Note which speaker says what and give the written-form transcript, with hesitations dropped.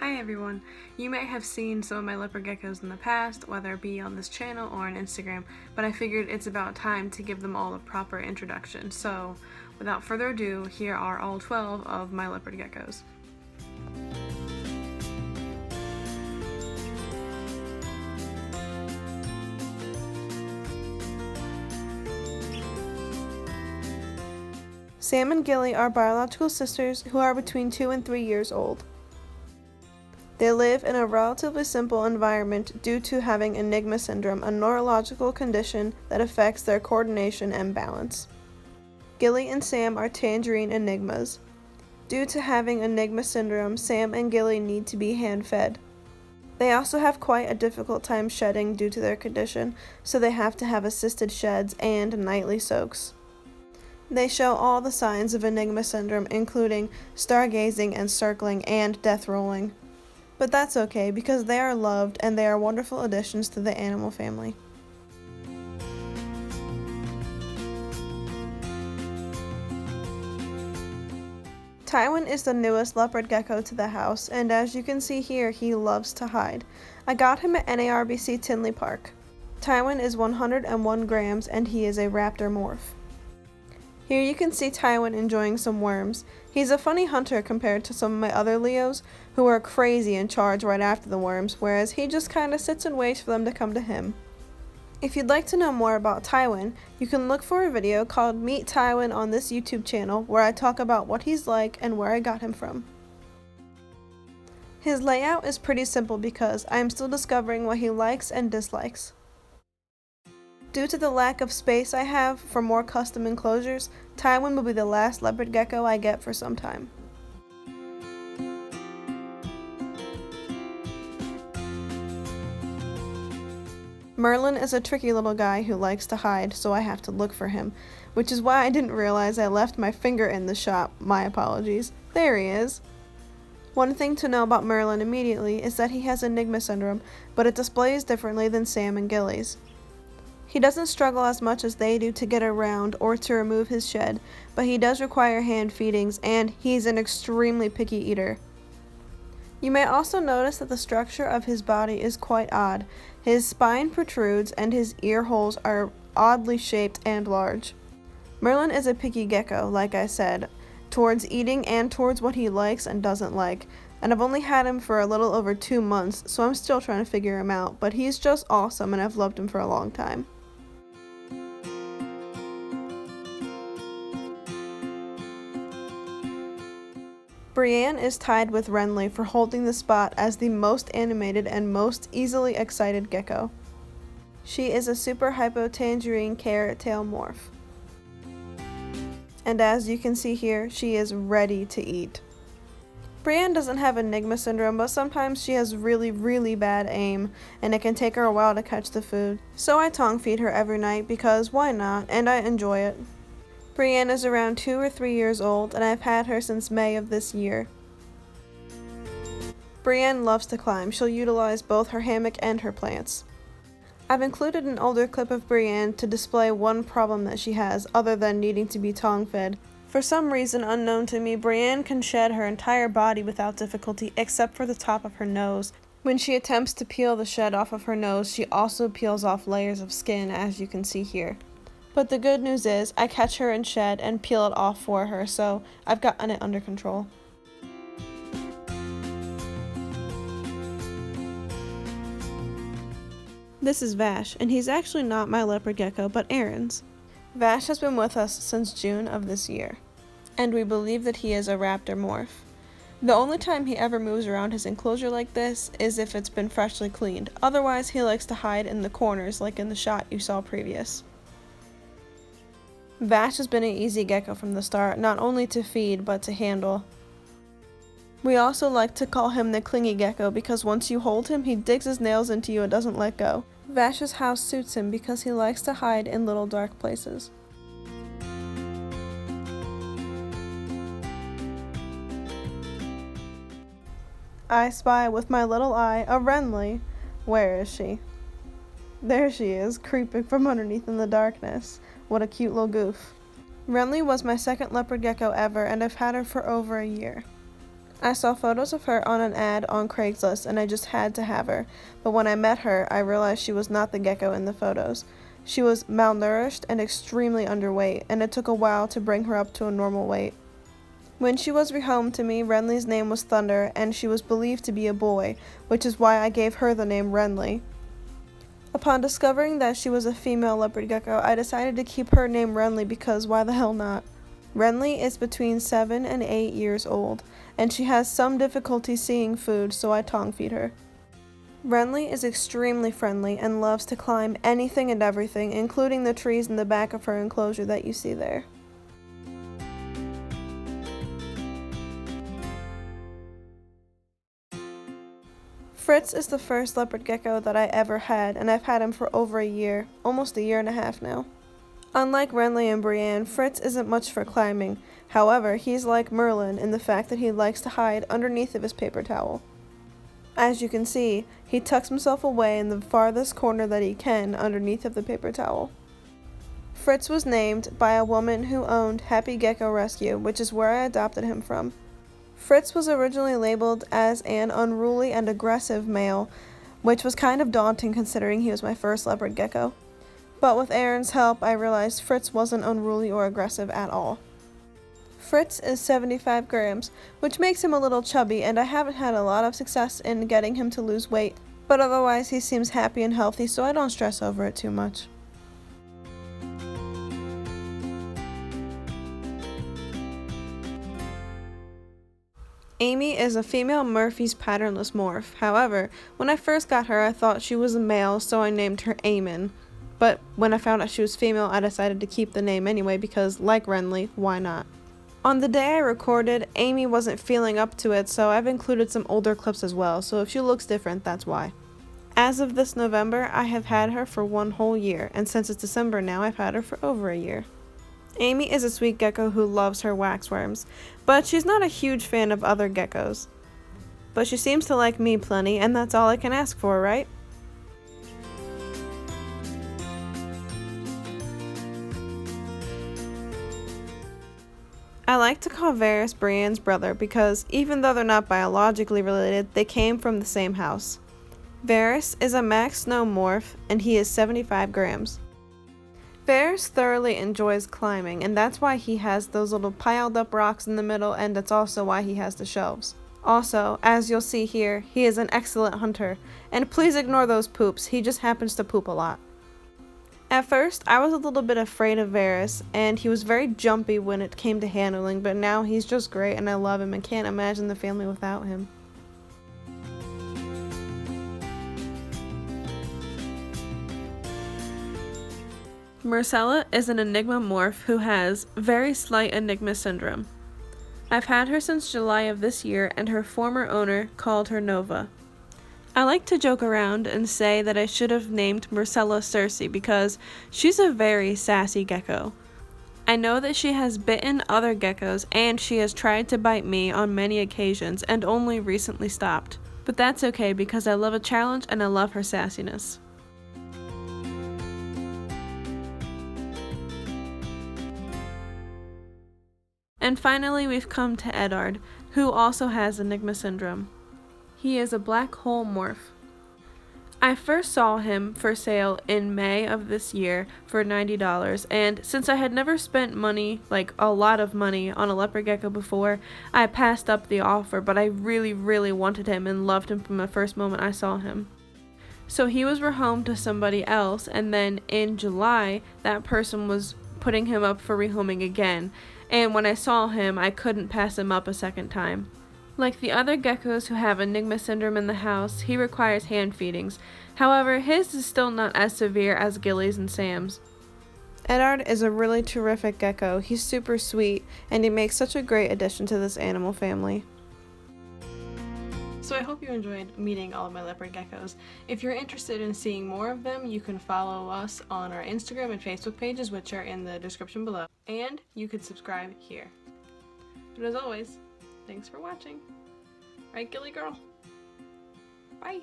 Speaker 1: Hi everyone! You may have seen some of my leopard geckos in the past, whether it be on this channel or on Instagram, but I figured it's about time to give them all a proper introduction. So, without further ado, here are all 12 of my leopard geckos. Sam and Gilly are biological sisters who are between 2 and 3 years old. They live in a relatively simple environment due to having Enigma syndrome, a neurological condition that affects their coordination and balance. Gilly and Sam are tangerine enigmas. Due to having Enigma syndrome, Sam and Gilly need to be hand-fed. They also have quite a difficult time shedding due to their condition, so they have to have assisted sheds and nightly soaks. They show all the signs of Enigma syndrome, including stargazing and circling and death rolling. But that's okay because they are loved and they are wonderful additions to the animal family. Tywin is the newest leopard gecko to the house, and as you can see here, he loves to hide. I got him at NARBC Tinley Park. Tywin is 101 grams and he is a raptor morph. Here you can see Tywin enjoying some worms. He's a funny hunter compared to some of my other Leos, who are crazy and charge right after the worms, whereas he just kinda sits and waits for them to come to him. If you'd like to know more about Tywin, you can look for a video called Meet Tywin on this YouTube channel where I talk about what he's like and where I got him from. His layout is pretty simple because I am still discovering what he likes and dislikes. Due to the lack of space I have for more custom enclosures, Tywin will be the last leopard gecko I get for some time. Merlin is a tricky little guy who likes to hide, so I have to look for him, which is why I didn't realize I left my finger in the shop. My apologies. There he is. One thing to know about Merlin immediately is that he has Enigma syndrome, but it displays differently than Sam and Gilly's. He doesn't struggle as much as they do to get around or to remove his shed, but he does require hand feedings and he's an extremely picky eater. You may also notice that the structure of his body is quite odd. His spine protrudes and his ear holes are oddly shaped and large. Merlin is a picky gecko, like I said, towards eating and towards what he likes and doesn't like, and I've only had him for a little over 2 months, so I'm still trying to figure him out, but he's just awesome and I've loved him for a long time. Breanna is tied with Renly for holding the spot as the most animated and most easily excited gecko. She is a super hypo tangerine carrot tail morph. And as you can see here, she is ready to eat. Breanna doesn't have Enigma syndrome, but sometimes she has really bad aim, and it can take her a while to catch the food. So I tongue feed her every night because why not, and I enjoy it. Breanna is around 2 or 3 years old, and I've had her since May of this year. Breanna loves to climb. She'll utilize both her hammock and her plants. I've included an older clip of Breanna to display one problem that she has, other than needing to be tongue fed. For some reason unknown to me, Breanna can shed her entire body without difficulty, except for the top of her nose. When she attempts to peel the shed off of her nose, she also peels off layers of skin, as you can see here. But the good news is, I catch her in shed and peel it off for her, so I've gotten it under control. This is Vash, and he's actually not my leopard gecko, but Aaron's. Vash has been with us since June of this year, and we believe that he is a raptor morph. The only time he ever moves around his enclosure like this is if it's been freshly cleaned. Otherwise, he likes to hide in the corners like in the shot you saw previous. Vash has been an easy gecko from the start, not only to feed, but to handle. We also like to call him the clingy gecko because once you hold him, he digs his nails into you and doesn't let go. Vash's house suits him because he likes to hide in little dark places. I spy with my little eye a Renly. Where is she? There she is, creeping from underneath in the darkness. What a cute little goof. Renly was my second leopard gecko ever, and I've had her for over a year. I saw photos of her on an ad on Craigslist and I just had to have her, but when I met her, I realized she was not the gecko in the photos. She was malnourished and extremely underweight, and it took a while to bring her up to a normal weight. When she was rehomed to me, Renly's name was Thunder, and she was believed to be a boy, which is why I gave her the name Renly. Upon discovering that she was a female leopard gecko, I decided to keep her name Renly because why the hell not? Renly is between 7 and 8 years old, and she has some difficulty seeing food, so I tongue feed her. Renly is extremely friendly and loves to climb anything and everything, including the trees in the back of her enclosure that you see there. Fritz is the first leopard gecko that I ever had, and I've had him for over a year, almost a year and a half now. Unlike Renly and Breanna, Fritz isn't much for climbing. However, he's like Merlin in the fact that he likes to hide underneath of his paper towel. As you can see, he tucks himself away in the farthest corner that he can underneath of the paper towel. Fritz was named by a woman who owned Happy Gecko Rescue, which is where I adopted him from. Fritz was originally labeled as an unruly and aggressive male, which was kind of daunting considering he was my first leopard gecko. But with Aaron's help, I realized Fritz wasn't unruly or aggressive at all. Fritz is 75 grams, which makes him a little chubby, and I haven't had a lot of success in getting him to lose weight, but otherwise he seems happy and healthy, so I don't stress over it too much. Amy is a female Murphy's patternless morph. However, when I first got her, I thought she was a male, so I named her Eamon. But when I found out she was female, I decided to keep the name anyway because, like Renly, why not? On the day I recorded, Amy wasn't feeling up to it, so I've included some older clips as well, so if she looks different, that's why. As of this November, I have had her for 1 whole year, and since it's December now, I've had her for over a year. Amy is a sweet gecko who loves her waxworms, but she's not a huge fan of other geckos. But she seems to like me plenty, and that's all I can ask for, right? I like to call Varus Breanna's brother because even though they're not biologically related, they came from the same house. Varus is a max snow morph, and he is 75 grams. Varus thoroughly enjoys climbing, and that's why he has those little piled up rocks in the middle, and that's also why he has the shelves. Also, as you'll see here, he is an excellent hunter, and please ignore those poops, he just happens to poop a lot. At first, I was a little bit afraid of Varus, and he was very jumpy when it came to handling, but now he's just great and I love him and can't imagine the family without him. Marcela is an Enigma morph who has very slight Enigma syndrome. I've had her since July of this year, and her former owner called her Nova. I like to joke around and say that I should have named Marcela Cersei because she's a very sassy gecko. I know that she has bitten other geckos and she has tried to bite me on many occasions and only recently stopped. But that's okay because I love a challenge and I love her sassiness. And finally, we've come to Eddard, who also has Enigma syndrome. He is a black hole morph. I first saw him for sale in May of this year for $90, and since I had never spent money, like a lot of money, on a leopard gecko before, I passed up the offer, but I really wanted him and loved him from the first moment I saw him. So he was rehomed to somebody else, and then in July, that person was putting him up for rehoming again, and when I saw him, I couldn't pass him up a second time. Like the other geckos who have Enigma syndrome in the house, he requires hand feedings. However, his is still not as severe as Gilly's and Sam's. Eddard is a really terrific gecko. He's super sweet, and he makes such a great addition to this animal family. So I hope you enjoyed meeting all of my leopard geckos. If you're interested in seeing more of them, you can follow us on our Instagram and Facebook pages, which are in the description below. And you can subscribe here. But as always, thanks for watching. Right, Gilly girl? Bye!